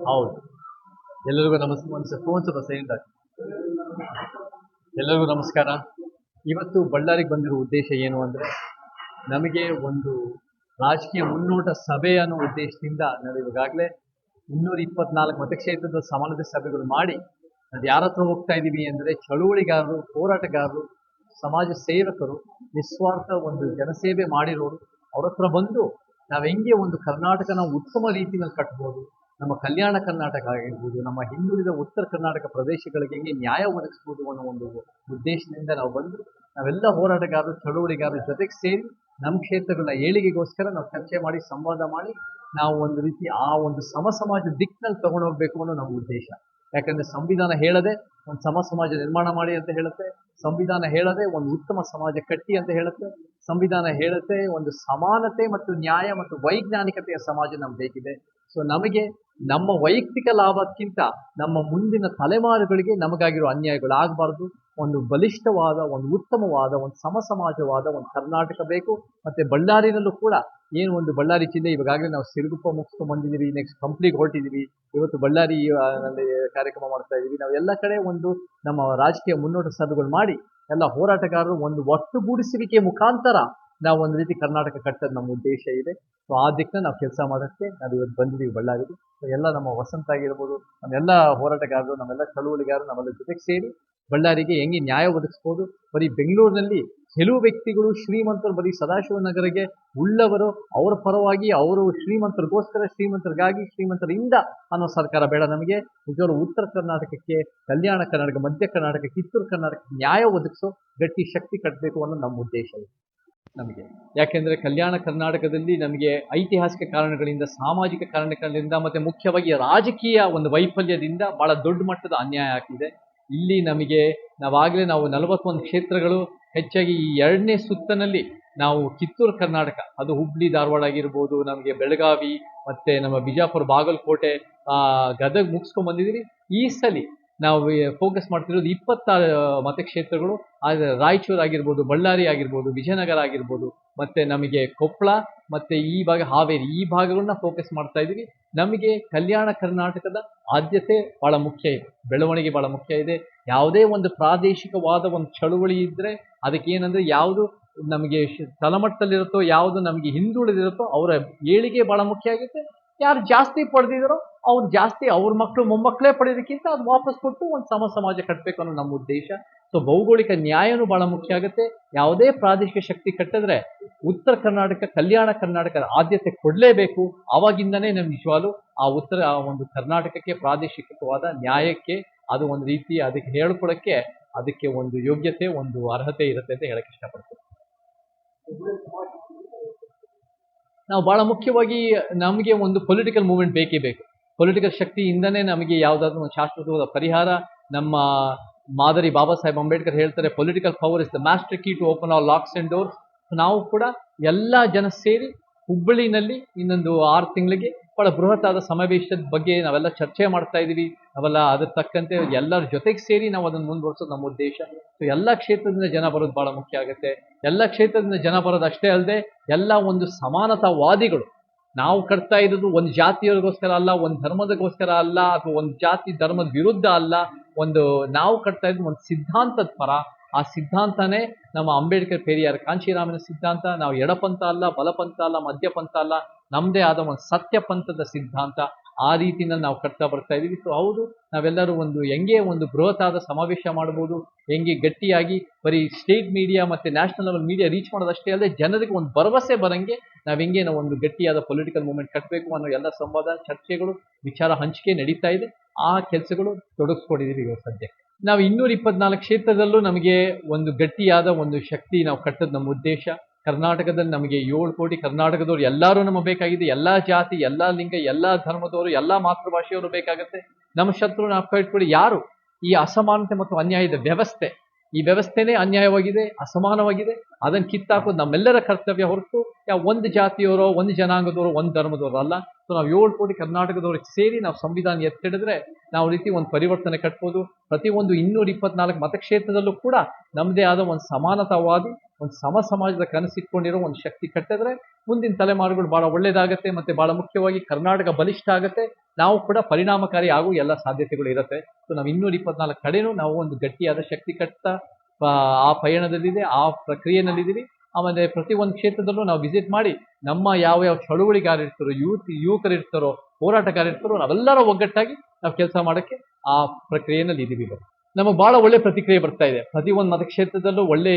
ಹೌದು. ಎಲ್ಲರಿಗೂ ನಮಸ್ಕಾರ. ಫೋನ್ ಸ್ವಲ್ಪ ಸೈಲೆಂಟ್ ಆಗಿ. ಎಲ್ಲರಿಗೂ ನಮಸ್ಕಾರ. ಇವತ್ತು ಬಳ್ಳಾರಿಗೆ ಬಂದಿರೋ ಉದ್ದೇಶ ಏನು ಅಂದರೆ, ನಮಗೆ ಒಂದು ರಾಜಕೀಯ ಮುನ್ನೋಟ ಸಭೆ ಅನ್ನೋ ಉದ್ದೇಶದಿಂದ ನಾವು ಇವಾಗಲೇ 224 ಮತಕ್ಷೇತ್ರದ ಸಮಾನತೆ ಸಭೆಗಳು ಮಾಡಿ, ಅದು ಯಾರ ಹತ್ರ ಹೋಗ್ತಾ ಇದ್ದೀವಿ ಅಂದರೆ, ಚಳುವಳಿಗಾರರು, ಹೋರಾಟಗಾರರು, ಸಮಾಜ ಸೇವಕರು, ನಿಸ್ವಾರ್ಥ ಒಂದು ಜನಸೇವೆ ಮಾಡಿರೋರು, ಅವ್ರ ಹತ್ರ ಬಂದು ನಾವು ಹೆಂಗೆ ಒಂದು ಕರ್ನಾಟಕನ ಉತ್ತಮ ರೀತಿಯಲ್ಲಿ ಕಟ್ಬೋದು, ನಮ್ಮ ಕಲ್ಯಾಣ ಕರ್ನಾಟಕ ಆಗಿರ್ಬೋದು, ನಮ್ಮ ಹಿಂದುಳಿದ ಉತ್ತರ ಕರ್ನಾಟಕ ಪ್ರದೇಶಗಳಿಗೆ ಹೆಂಗೆ ನ್ಯಾಯ ಒದಗಿಸ್ಬೋದು ಅನ್ನೋ ಒಂದು ಉದ್ದೇಶದಿಂದ ನಾವು ಬಂದು, ನಾವೆಲ್ಲ ಹೋರಾಟಗಾರರು, ಚಳುವಳಿಗಾರರ ಜೊತೆಗೆ ಸೇರಿ ನಮ್ಮ ಕ್ಷೇತ್ರಗಳ ಏಳಿಗೆಗೋಸ್ಕರ ನಾವು ಚರ್ಚೆ ಮಾಡಿ, ಸಂವಾದ ಮಾಡಿ, ನಾವು ಒಂದು ರೀತಿ ಆ ಒಂದು ಸಮಾಜ ದಿಕ್ಕಿನಲ್ಲಿ ತಗೊಂಡೋಗ್ಬೇಕು ಅನ್ನೋ ನಮ್ಮ ಉದ್ದೇಶ. ಯಾಕಂದರೆ ಸಂವಿಧಾನ ಹೇಳದೆ ಒಂದು ಸಮಾಜ ನಿರ್ಮಾಣ ಮಾಡಿ ಅಂತ ಹೇಳುತ್ತೆ, ಸಂವಿಧಾನ ಹೇಳದೆ ಒಂದು ಉತ್ತಮ ಸಮಾಜ ಕಟ್ಟಿ ಅಂತ ಹೇಳುತ್ತೆ, ಸಂವಿಧಾನ ಹೇಳುತ್ತೆ ಒಂದು ಸಮಾನತೆ ಮತ್ತು ನ್ಯಾಯ ಮತ್ತು ವೈಜ್ಞಾನಿಕತೆಯ ಸಮಾಜ ನಮ್ಗೆ ಬೇಕಿದೆ. ಸೊ ನಮಗೆ ನಮ್ಮ ವೈಯಕ್ತಿಕ ಲಾಭಕ್ಕಿಂತ ನಮ್ಮ ಮುಂದಿನ ತಲೆಮಾರುಗಳಿಗೆ ನಮಗಾಗಿರೋ ಅನ್ಯಾಯಗಳು ಆಗಬಾರ್ದು. ಒಂದು ಬಲಿಷ್ಠವಾದ, ಒಂದು ಉತ್ತಮವಾದ, ಒಂದು ಸಮಾಜವಾದ ಒಂದು ಕರ್ನಾಟಕ ಬೇಕು. ಮತ್ತು ಬಳ್ಳಾರಿನಲ್ಲೂ ಕೂಡ ಏನು ಒಂದು ಬಳ್ಳಾರಿ ಜಿಲ್ಲೆ ಇವಾಗಲೇ ನಾವು ಸಿರುಗುಪ್ಪ ಮುಗಿಸ್ಕೊಂಡು ಬಂದಿದ್ದೀವಿ, ನೆಕ್ಸ್ಟ್ ಕಂಪ್ಲಿಗೆ ಹೊರಟಿದ್ದೀವಿ, ಇವತ್ತು ಬಳ್ಳಾರಿ ನಲ್ಲಿ ಕಾರ್ಯಕ್ರಮ ಮಾಡ್ತಾ ಇದ್ದೀವಿ. ನಾವು ಎಲ್ಲ ಕಡೆ ಒಂದು ನಮ್ಮ ರಾಜಕೀಯ ಮುನ್ನೋಟ ಸಭೆಗಳು ಮಾಡಿ ಎಲ್ಲ ಹೋರಾಟಗಾರರು ಒಂದು ಒಟ್ಟುಗೂಡಿಸುವಿಕೆ ಮುಖಾಂತರ ನಾವು ಒಂದು ರೀತಿ ಕರ್ನಾಟಕ ಕಟ್ಟೋದು ನಮ್ಮ ಉದ್ದೇಶ ಇದೆ. ಸೊ ಆ ದಿಕ್ಕನ್ನ ನಾವು ಕೆಲಸ ಮಾಡೋಕ್ಕೆ ನಾವು ಇವತ್ತು ಬಂದಿದ್ದೀವಿ ಬಳ್ಳಾರಿಗೆ. ಸೊ ಎಲ್ಲ ನಮ್ಮ ವಸಂತ ಆಗಿರ್ಬೋದು, ನಮ್ಮೆಲ್ಲ ಹೋರಾಟಗಾರರು, ನಮ್ಮೆಲ್ಲ ಚಳುವಳಿಗಾರರು ನಮ್ಮೆಲ್ಲ ಜೊತೆಗೆ ಸೇರಿ ಬಳ್ಳಾರಿಗೆ ಹೆಂಗೆ ನ್ಯಾಯ ಒದಗಿಸ್ಬೋದು. ಬರೀ ಬೆಂಗಳೂರಿನಲ್ಲಿ ಕೆಲವು ವ್ಯಕ್ತಿಗಳು ಶ್ರೀಮಂತರು ಬರೀ ಸದಾಶಿವನಗರಿಗೆ ಉಳ್ಳವರು, ಅವರ ಪರವಾಗಿ ಅವರು ಶ್ರೀಮಂತರಿಗೋಸ್ಕರ, ಶ್ರೀಮಂತರಿಗಾಗಿ, ಶ್ರೀಮಂತರಿಂದ ಅನ್ನೋ ಸರ್ಕಾರ ಬೇಡ ನಮಗೆ. ನಿಜವಾಗ್ಲೂ ಉತ್ತರ ಕರ್ನಾಟಕಕ್ಕೆ, ಕಲ್ಯಾಣ ಕರ್ನಾಟಕ, ಮಧ್ಯ ಕರ್ನಾಟಕ, ಕಿತ್ತೂರು ಕರ್ನಾಟಕಕ್ಕೆ ನ್ಯಾಯ ಒದಗಿಸೋ ಗಟ್ಟಿ ಶಕ್ತಿ ಕಟ್ಟಬೇಕು ಅನ್ನೋ ನಮ್ಮ ಉದ್ದೇಶ ಇದೆ ನಮಗೆ. ಯಾಕೆಂದರೆ ಕಲ್ಯಾಣ ಕರ್ನಾಟಕದಲ್ಲಿ ನಮಗೆ ಐತಿಹಾಸಿಕ ಕಾರಣಗಳಿಂದ, ಸಾಮಾಜಿಕ ಕಾರಣಗಳಿಂದ ಮತ್ತು ಮುಖ್ಯವಾಗಿ ರಾಜಕೀಯ ಒಂದು ವೈಫಲ್ಯದಿಂದ ಭಾಳ ದೊಡ್ಡ ಮಟ್ಟದ ಅನ್ಯಾಯ ಆಗ್ತಿದೆ. ಇಲ್ಲಿ ನಮಗೆ ನಾವು 41 ಕ್ಷೇತ್ರಗಳು, ಹೆಚ್ಚಾಗಿ ಈ 2ನೇ ಸುತ್ತಿನಲ್ಲಿ ನಾವು ಕಿತ್ತೂರು ಕರ್ನಾಟಕ, ಅದು ಹುಬ್ಳಿ ಧಾರವಾಡ ಆಗಿರ್ಬೋದು, ನಮಗೆ ಬೆಳಗಾವಿ ಮತ್ತು ನಮ್ಮ ಬಿಜಾಪುರ, ಬಾಗಲಕೋಟೆ, ಗದಗ ಮುಗಿಸ್ಕೊಂಡು ಬಂದಿದ್ದೀವಿ. ಈ ಸಲ ನಾವು ಫೋಕಸ್ ಮಾಡ್ತಿರೋದು 26 ಮತಕ್ಷೇತ್ರಗಳು. ಆದರೆ ರಾಯಚೂರು ಆಗಿರ್ಬೋದು, ಬಳ್ಳಾರಿ ಆಗಿರ್ಬೋದು, ವಿಜಯನಗರ ಆಗಿರ್ಬೋದು, ಮತ್ತು ನಮಗೆ ಕೊಪ್ಪಳ ಮತ್ತು ಈ ಭಾಗ ಹಾವೇರಿ, ಈ ಭಾಗಗಳನ್ನ ಫೋಕಸ್ ಮಾಡ್ತಾ ಇದ್ದೀವಿ. ನಮಗೆ ಕಲ್ಯಾಣ ಕರ್ನಾಟಕದ ಆದ್ಯತೆ ಭಾಳ ಮುಖ್ಯ ಇದೆ, ಬೆಳವಣಿಗೆ ಭಾಳ ಮುಖ್ಯ ಇದೆ. ಯಾವುದೇ ಒಂದು ಪ್ರಾದೇಶಿಕವಾದ ಒಂದು ಚಳುವಳಿ ಇದ್ದರೆ ಅದಕ್ಕೆ ಏನಂದರೆ, ಯಾವುದು ನಮಗೆ ತಳಮಟ್ಟದಲ್ಲಿರುತ್ತೋ, ಯಾವುದು ನಮಗೆ ಹಿಂದುಳಿದಿರುತ್ತೋ ಅವರ ಏಳಿಗೆ ಭಾಳ ಮುಖ್ಯ ಆಗುತ್ತೆ. ಯಾರು ಜಾಸ್ತಿ ಪಡೆದಿದ್ದಾರೋ ಅವ್ರು ಜಾಸ್ತಿ, ಅವ್ರ ಮಕ್ಕಳು ಮೊಮ್ಮಕ್ಕಳೇ ಪಡೆಯೋದಕ್ಕಿಂತ ಅದು ವಾಪಸ್ ಕೊಟ್ಟು ಒಂದು ಸಮಾಜ ಕಟ್ಟಬೇಕು ಅನ್ನೋ ನಮ್ಮ ಉದ್ದೇಶ. ಸೊ ಭೌಗೋಳಿಕ ನ್ಯಾಯನೂ ಭಾಳ ಮುಖ್ಯ ಆಗುತ್ತೆ. ಯಾವುದೇ ಪ್ರಾದೇಶಿಕ ಶಕ್ತಿ ಕಟ್ಟಿದ್ರೆ ಉತ್ತರ ಕರ್ನಾಟಕ, ಕಲ್ಯಾಣ ಕರ್ನಾಟಕದ ಆದ್ಯತೆ ಕೊಡಲೇಬೇಕು. ಆವಾಗಿಂದನೇ ನಮ್ಗೆ ನಿಜವಾಗ್ಲೂ ಆ ಒಂದು ಕರ್ನಾಟಕಕ್ಕೆ ಪ್ರಾದೇಶಿಕವಾದ ನ್ಯಾಯಕ್ಕೆ ಅದು ಒಂದು ರೀತಿ ಅದಕ್ಕೆ ಹೇಳ್ಕೊಡೋಕ್ಕೆ ಅದಕ್ಕೆ ಒಂದು ಯೋಗ್ಯತೆ, ಒಂದು ಅರ್ಹತೆ ಇರುತ್ತೆ ಅಂತ ಹೇಳಕ್ಕೆ ಇಷ್ಟಪಡ್ತೀನಿ. ನಾವು ಭಾಳ ಮುಖ್ಯವಾಗಿ ನಮಗೆ ಒಂದು ಪೊಲಿಟಿಕಲ್ ಮೂವ್ಮೆಂಟ್ ಬೇಕೇ ಬೇಕು. ಪೊಲಿಟಿಕಲ್ ಶಕ್ತಿಯಿಂದನೇ ನಮಗೆ ಯಾವುದಾದ್ರೂ ಒಂದು ಶಾಶ್ವತವಾದ ಪರಿಹಾರ. ನಮ್ಮ ಮಾದರಿ ಬಾಬಾ ಸಾಹೇಬ್ ಅಂಬೇಡ್ಕರ್ ಹೇಳ್ತಾರೆ, political power is the master key to open all locks and doors. ನಾವು ಕೂಡ ಎಲ್ಲ ಜನ ಸೇರಿ ಹುಬ್ಬಳ್ಳಿನಲ್ಲಿ ಇನ್ನೊಂದು 6 ತಿಂಗಳಿಗೆ ಭಾಳ ಬೃಹತ್ತಾದ ಸಮಾವೇಶದ ಬಗ್ಗೆ ನಾವೆಲ್ಲ ಚರ್ಚೆ ಮಾಡ್ತಾ ಇದ್ದೀವಿ. ನಾವೆಲ್ಲ ಅದ್ರ ತಕ್ಕಂತೆ ಎಲ್ಲರ ಜೊತೆಗೆ ಸೇರಿ ನಾವು ಅದನ್ನು ಮುಂದುವರ್ಸೋದು ನಮ್ಮ ಉದ್ದೇಶ. ಸೊ ಎಲ್ಲ ಕ್ಷೇತ್ರದಿಂದ ಜನ ಬರೋದು ಭಾಳ ಮುಖ್ಯ ಆಗುತ್ತೆ. ಎಲ್ಲ ಕ್ಷೇತ್ರದಿಂದ ಜನ ಬರೋದು ಅಷ್ಟೇ ಅಲ್ಲದೆ, ಎಲ್ಲ ಒಂದು ಸಮಾನತಾವಾದಿಗಳು. ನಾವು ಕಟ್ತಾ ಇರೋದು ಒಂದು ಜಾತಿಯವರಿಗೋಸ್ಕರ ಅಲ್ಲ, ಒಂದು ಧರ್ಮದಗೋಸ್ಕರ ಅಲ್ಲ, ಅಥವಾ ಒಂದು ಜಾತಿ ಧರ್ಮದ ವಿರುದ್ಧ ಅಲ್ಲ. ನಾವು ಕಟ್ತಾ ಇದ್ದು ಒಂದು ಸಿದ್ಧಾಂತದ ಪರ. ಆ ಸಿದ್ಧಾಂತನೇ ನಮ್ಮ ಅಂಬೇಡ್ಕರ್, ಪೆರಿಯಾರ್, ಕಾಂಶಿರಾಮನ ಸಿದ್ಧಾಂತ. ನಾವು ಎಡಪಂಥ ಅಲ್ಲ, ಬಲಪಂಥ ಅಲ್ಲ, ಮಧ್ಯಪಂಥ ಅಲ್ಲ, ನಮ್ಮದೇ ಆದ ಒಂದು ಸತ್ಯಪಂಥದ ಸಿದ್ಧಾಂತ. ಆ ರೀತಿಯಲ್ಲಿ ನಾವು ಕಟ್ತಾ ಬರ್ತಾ ಇದ್ದೀವಿ. ಸೊ ಹೌದು, ನಾವೆಲ್ಲರೂ ಒಂದು ಹೆಂಗೆ ಒಂದು ಬೃಹತ್ತಾದ ಸಮಾವೇಶ ಮಾಡ್ಬೋದು, ಹೆಂಗೆ ಗಟ್ಟಿಯಾಗಿ ಬರೀ ಸ್ಟೇಟ್ ಮೀಡಿಯಾ ಮತ್ತು ನ್ಯಾಷನಲ್ ಲೆವೆಲ್ ಮೀಡಿಯಾ ರೀಚ್ ಮಾಡೋದಷ್ಟೇ ಅಲ್ಲದೆ, ಜನರಿಗೆ ಒಂದು ಭರವಸೆ ಬರಂಗೆ ನಾವು ಒಂದು ಗಟ್ಟಿಯಾದ ಪೊಲಿಟಿಕಲ್ ಮೂವ್ಮೆಂಟ್ ಕಟ್ಟಬೇಕು ಅನ್ನೋ ಎಲ್ಲ ಸಂವಾದ, ಚರ್ಚೆಗಳು, ವಿಚಾರ ಹಂಚಿಕೆ ನಡೀತಾ ಇದೆ. ಆ ಕೆಲಸಗಳು ತೊಡಗಿಸ್ಕೊಂಡಿದ್ದೀವಿ ಇವತ್ತು ಸದ್ಯಕ್ಕೆ. ನಾವು 224 ಕ್ಷೇತ್ರದಲ್ಲೂ ನಮಗೆ ಒಂದು ಗಟ್ಟಿಯಾದ ಒಂದು ಶಕ್ತಿ ನಾವು ಕಟ್ಟೋದು ನಮ್ಮ ಉದ್ದೇಶ. ಕರ್ನಾಟಕದಲ್ಲಿ ನಮಗೆ 7 ಕೋಟಿ ಕರ್ನಾಟಕದವರು ಎಲ್ಲರೂ ನಮಗೆ ಬೇಕಾಗಿದೆ. ಎಲ್ಲ ಜಾತಿ, ಎಲ್ಲ ಲಿಂಗ, ಎಲ್ಲ ಧರ್ಮದವರು, ಎಲ್ಲ ಮಾತೃಭಾಷೆಯವರು ಬೇಕಾಗುತ್ತೆ. ನಮ್ಮ ಶತ್ರು ನಾವು ಇಟ್ಕೊಳ್ಳಿ ಯಾರು ಈ ಅಸಮಾನತೆ ಮತ್ತು ಅನ್ಯಾಯದ ವ್ಯವಸ್ಥೆ, ಈ ವ್ಯವಸ್ಥೆನೇ ಅನ್ಯಾಯವಾಗಿದೆ, ಅಸಮಾನವಾಗಿದೆ. ಅದನ್ನು ಕಿತ್ತಾಕೋದು ನಮ್ಮೆಲ್ಲರ ಕರ್ತವ್ಯ ಹೊರತು ಒಂದು ಜಾತಿಯವರೋ, ಒಂದು ಜನಾಂಗದವರು, ಒಂದು ಧರ್ಮದವರು ಅಲ್ಲ. ಸೊ ನಾವು 7 ಕೋಟಿ ಕರ್ನಾಟಕದವ್ರಿಗೆ ಸೇರಿ ನಾವು ಸಂವಿಧಾನ ಎತ್ತಿಡಿದ್ರೆ ನಾವು ರೀತಿ ಒಂದು ಪರಿವರ್ತನೆ ಕಟ್ಬೋದು. ಪ್ರತಿಯೊಂದು 224 ಮತಕ್ಷೇತ್ರದಲ್ಲೂ ಕೂಡ ನಮ್ಮದೇ ಆದ ಒಂದು ಸಮಾನತಾವಾದಿ, ಒಂದು ಸಮಾಜದ ಕನಸಿಟ್ಕೊಂಡಿರೋ ಒಂದು ಶಕ್ತಿ ಕಟ್ಟಿದ್ರೆ ಮುಂದಿನ ತಲೆಮಾರುಗಳು ಬಹಳ ಒಳ್ಳೇದಾಗತ್ತೆ. ಮತ್ತೆ ಬಹಳ ಮುಖ್ಯವಾಗಿ ಕರ್ನಾಟಕ ಬಲಿಷ್ಠ ಆಗತ್ತೆ, ನಾವು ಕೂಡ ಪರಿಣಾಮಕಾರಿ ಆಗೋ ಎಲ್ಲ ಸಾಧ್ಯತೆಗಳು ಇರುತ್ತೆ. ಸೊ ನಾವು 224 ಕಡೆನೂ ನಾವು ಒಂದು ಗಟ್ಟಿಯಾದ ಶಕ್ತಿ ಕಟ್ತಾ ಆ ಪಯಣದಲ್ಲಿದೆ, ಆ ಪ್ರಕ್ರಿಯೆನಲ್ಲಿದ್ದೀವಿ. ಆಮೇಲೆ ಪ್ರತಿಯೊಂದು ಕ್ಷೇತ್ರದಲ್ಲೂ ನಾವು ವಿಸಿಟ್ ಮಾಡಿ ನಮ್ಮ ಯಾವ ಚಳುವಳಿಗಾರರಿರ್ತಾರೋ, ಯುವಕರಿರ್ತಾರೋ, ಹೋರಾಟಗಾರರಿರ್ತಾರೋ, ನಾವೆಲ್ಲರೂ ಒಗ್ಗಟ್ಟಾಗಿ ನಾವು ಕೆಲಸ ಮಾಡೋಕ್ಕೆ ಆ ಪ್ರಕ್ರಿಯೆನಲ್ಲಿ ಇದ್ದೀವಿ. ನಮಗೆ ಬಹಳ ಒಳ್ಳೆ ಪ್ರತಿಕ್ರಿಯೆ ಬರ್ತಾ ಇದೆ. ಪ್ರತಿಯೊಂದು ಮತಕ್ಷೇತ್ರದಲ್ಲೂ ಒಳ್ಳೆ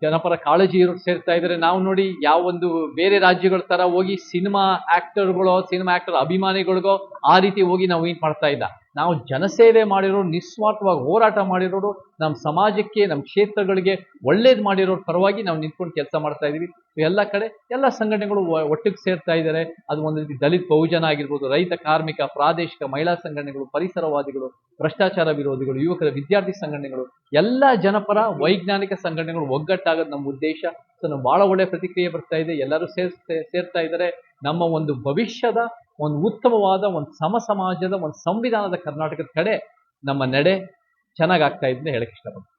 ಜನಪರ ಕಾಳಜಿ ಇರೋರು ಸೇರ್ತಾ ಇದ್ದಾರೆ. ನಾವು ನೋಡಿ ಯಾವ ಒಂದು ಬೇರೆ ರಾಜ್ಯಗಳ ತರ ಹೋಗಿ ಸಿನಿಮಾ ಆಕ್ಟರ್ ಅಭಿಮಾನಿಗಳಿಗೋ ಆ ರೀತಿ ಹೋಗಿ ನಾವು ಏನ್ ಮಾಡ್ತಾ ಇಲ್ಲ. ನಾವು ಜನಸೇವೆ ಮಾಡಿರೋರು, ನಿಸ್ವಾರ್ಥವಾಗಿ ಹೋರಾಟ ಮಾಡಿರೋರು, ನಮ್ಮ ಸಮಾಜಕ್ಕೆ, ನಮ್ಮ ಕ್ಷೇತ್ರಗಳಿಗೆ ಒಳ್ಳೇದು ಮಾಡಿರೋರ ಪರವಾಗಿ ನಾವು ನಿಂತ್ಕೊಂಡು ಕೆಲಸ ಮಾಡ್ತಾ ಇದೀವಿ. ಎಲ್ಲ ಕಡೆ ಎಲ್ಲ ಸಂಘಟನೆಗಳು ಒಟ್ಟಿಗೆ ಸೇರ್ತಾ ಇದ್ದಾರೆ. ಅದು ಒಂದು ರೀತಿ ದಲಿತ ಬಹುಜನ ಆಗಿರ್ಬೋದು, ರೈತ, ಕಾರ್ಮಿಕ, ಪ್ರಾದೇಶಿಕ ಮಹಿಳಾ ಸಂಘಟನೆಗಳು, ಪರಿಸರವಾದಿಗಳು, ಭ್ರಷ್ಟಾಚಾರ ವಿರೋಧಿಗಳು, ಯುವಕರ ವಿದ್ಯಾರ್ಥಿ ಸಂಘಟನೆಗಳು, ಎಲ್ಲ ಜನಪರ ವೈಜ್ಞಾನಿಕ ಸಂಘಟನೆಗಳು ಒಗ್ಗಟ್ಟಾಗೋದು ನಮ್ಮ ಉದ್ದೇಶ. ಸೊ ನಾವು ಬಹಳ ಒಳ್ಳೆ ಪ್ರತಿಕ್ರಿಯೆ ಬರ್ತಾ ಇದೆ. ಎಲ್ಲರೂ ಸೇರ್ತಾ ಇದ್ದಾರೆ. ನಮ್ಮ ಒಂದು ಭವಿಷ್ಯದ ಒಂದು ಉತ್ತಮವಾದ ಒಂದು ಸಮಾಜದ ಒಂದು ಸಂವಿಧಾನದ ಕರ್ನಾಟಕದ ಕಡೆ ನಮ್ಮ ನಡೆ ಚೆನ್ನಾಗಾಗ್ತಾ ಇದೆ ಅಂತ ಹೇಳಕ್ ಇಷ್ಟಪಡ್ತೀನಿ.